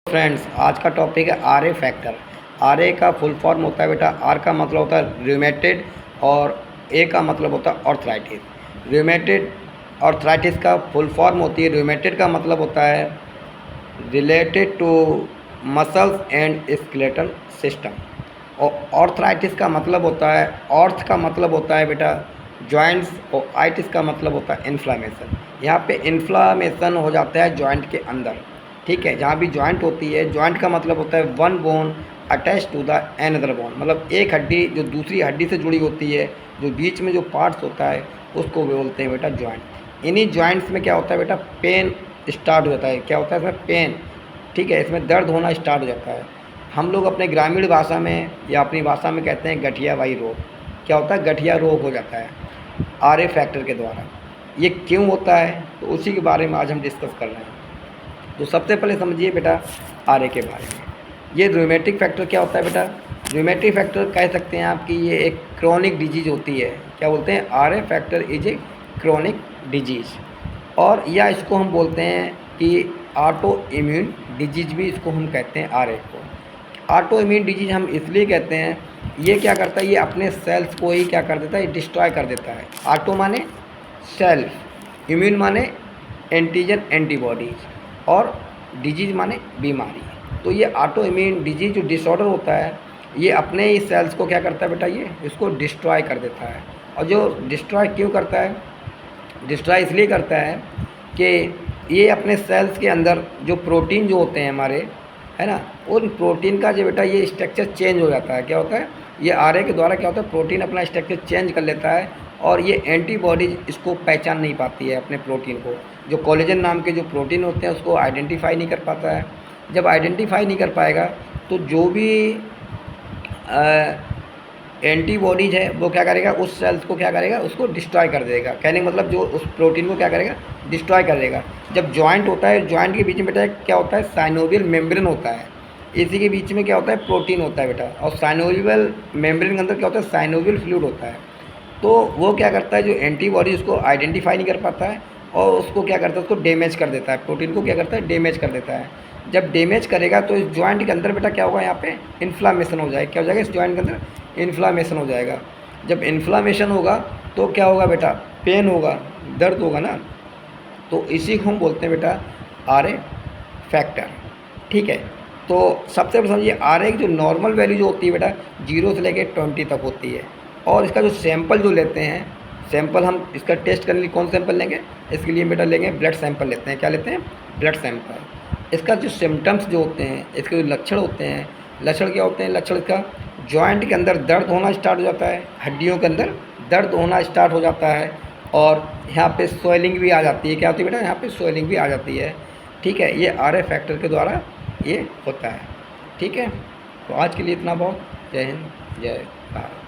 Friends, आज का topic है are A factor. R A का फुल फॉर्म होता है बेटा, आर का मतलब होता है रूमेटेड और ए का मतलब होता है ऑर्थराइटिस। रूमेटेड ऑर्थराइटिस का फुल फॉर्म होती है, रूमेटेड का मतलब होता है related to muscles and skeletal system, और ऑर्थराइटिस का मतलब होता है, ऑर्थ का मतलब होता है बेटा जॉइंट्स, और आइटिस का मतलब होता है इन्फ्लामेशन। यहाँ पे इन्फ्लामेशन हो जाता है जॉइंट के अंदर, ठीक है। जहाँ भी जॉइंट होती है, जॉइंट का मतलब होता है one bone attach to the another bone, मतलब एक हड्डी जो दूसरी हड्डी से जुड़ी होती है, जो बीच में जो पार्ट्स होता है उसको बोलते हैं बेटा जॉइंट। इन्हीं जॉइंट्स में क्या होता है बेटा, पेन स्टार्ट हो जाता है। क्या होता है इसमें? पेन, ठीक है, इसमें दर्द होना स्टार्ट हो जाता है। हम लोग अपने ग्रामीण भाषा में या अपनी भाषा में कहते हैं गठियावाई रोग। क्या होता है? गठिया रोग हो जाता है आर ए फैक्टर के द्वारा। ये क्यों होता है, तो उसी के बारे में आज हम डिस्कस कर रहे हैं। तो सबसे पहले समझिए बेटा आर ए के बारे में। ये रूमेटिक फैक्टर क्या होता है बेटा? रूमेटिक फैक्टर कह सकते हैं आप कि ये एक क्रोनिक डिजीज होती है। क्या बोलते हैं? R A factor is a chronic disease, और या इसको हम बोलते हैं कि ऑटो इम्यून डिजीज भी इसको हम कहते हैं आर ए को। ऑटो इम्यून डिजीज हम इसलिए कहते हैं, ये क्या करता है, ये अपने सेल्स को ही क्या कर देता है, डिस्ट्रॉय कर देता है। ऑटो माने सेल्फ, इम्यून माने एंटीजन एंटीबॉडीज, और डिजीज माने बीमारी। तो ये ऑटो इम्यून डिजीज जो डिसऑर्डर होता है, ये अपने ही सेल्स को क्या करता है बेटा, ये इसको डिस्ट्रॉय कर देता है। और जो डिस्ट्रॉय क्यों करता है? डिस्ट्रॉय इसलिए करता है कि ये अपने सेल्स के अंदर जो प्रोटीन जो होते हैं हमारे, है ना, उन प्रोटीन का जो बेटा ये स्ट्रक्चर चेंज हो जाता है। क्या होता है? ये आर ए के द्वारा क्या होता है, प्रोटीन अपना स्ट्रक्चर चेंज कर लेता है, और ये एंटीबॉडीज इसको पहचान नहीं पाती है अपने प्रोटीन को। जो कोलेजन नाम के जो प्रोटीन होते हैं उसको आइडेंटिफाई नहीं कर पाता है। जब आइडेंटिफाई नहीं कर पाएगा तो जो भी एंटीबॉडीज है वो क्या करेगा, उस सेल्स को क्या करेगा, उसको डिस्ट्रॉय कर देगा। कहने का मतलब जो उस प्रोटीन को क्या करेगा, डिस्ट्रॉय कर देगा। जब जॉइंट होता है, जॉइंट के बीच में बेटा क्या होता है, साइनोवियल मेम्ब्रेन होता है। इसी के बीच में क्या होता है, प्रोटीन होता है बेटा, और साइनोवियल मेम्ब्रेन के अंदर क्या होता है, साइनोवियल फ्लूइड होता है। तो वो क्या करता है, जो एंटीबॉडी उसको आइडेंटिफाई नहीं कर पाता है, और उसको क्या करता है, उसको डैमेज कर देता है। प्रोटीन को क्या करता है, डैमेज कर देता है। जब डैमेज करेगा तो इस जॉइंट के अंदर बेटा क्या होगा, यहाँ पे इन्फ्लामेशन हो जाएगा। क्या हो जाएगा? इस जॉइंट के अंदर इन्फ्लामेशन हो जाएगा। जब इन्फ्लामेशन होगा तो क्या होगा बेटा, पेन होगा, दर्द होगा ना। तो इसी को हम बोलते हैं बेटा आर ए फैक्टर, ठीक है। तो सबसे पहले समझिए, आर ए की जो नॉर्मल वैल्यू जो होती है बेटा 0 से लेकर 20 तक होती है। और इसका जो सैंपल जो लेते हैं, सैंपल हम इसका टेस्ट करने के लिए कौन सैंपल लेंगे, इसके लिए बेटा लेंगे ब्लड सैंपल लेते हैं। क्या लेते हैं? Blood sample. इसका जो सिम्टम्स जो होते हैं, इसके जो लक्षण होते हैं, लक्षण क्या होते हैं? लक्षण इसका जॉइंट के अंदर दर्द होना स्टार्ट हो जाता है, हड्डियों के अंदर दर्द होना स्टार्ट हो जाता है, और यहाँ पे स्वेलिंग भी आ जाती है। क्या होती है बेटा? यहाँ पे स्वेलिंग भी आ जाती है, ठीक है। ये आर ए फैक्टर के द्वारा ये होता है, ठीक है। तो आज के लिए इतना बहुत। जय हिंद, जय भारत।